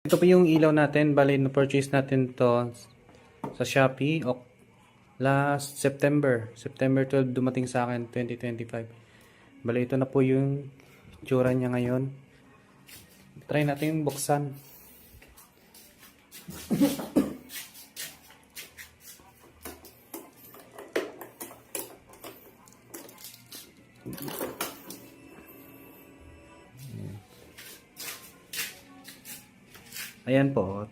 Ito po yung ilaw natin. Bali, na-purchase natin to sa Shopee last September. September 12 dumating sa akin, 2025. Bali, ito na po yung itsura niya ngayon. Try natin buksan. Ayan po.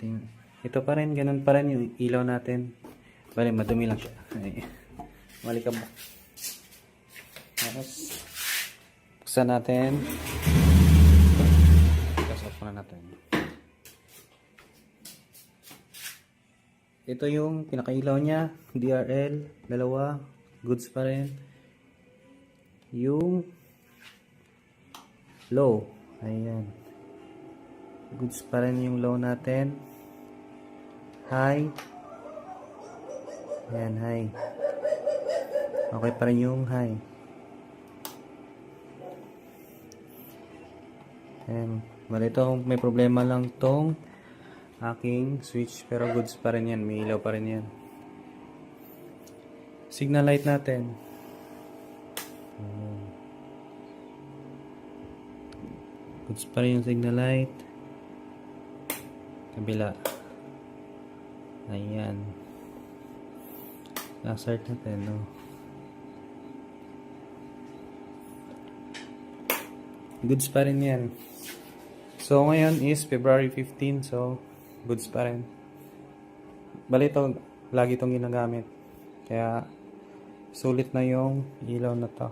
Ito pa rin, ganun pa rin yung ilaw natin. Bali, madumi lang siya. Malikab. Tapos, buksan natin. Kasap na natin. Ito yung pinakailaw niya. DRL, dalawa. Goods pa rin. Yung low. Ayan. Goods pa rin yung low natin. High. Ayan, high. Okay pa rin yung high. Ayan. Bali ito, may problema lang tong aking switch. Pero goods pa rin yan. May ilaw pa rin yan. Signal light natin. Goods pa rin yung signal light. Kabila. Ayan. Na-start natin, no? Goods pa rin yan. So, ngayon is February 15. So, goods pa rin. Bali ito, lagi itong ginagamit. Kaya, sulit na yung ilaw na to.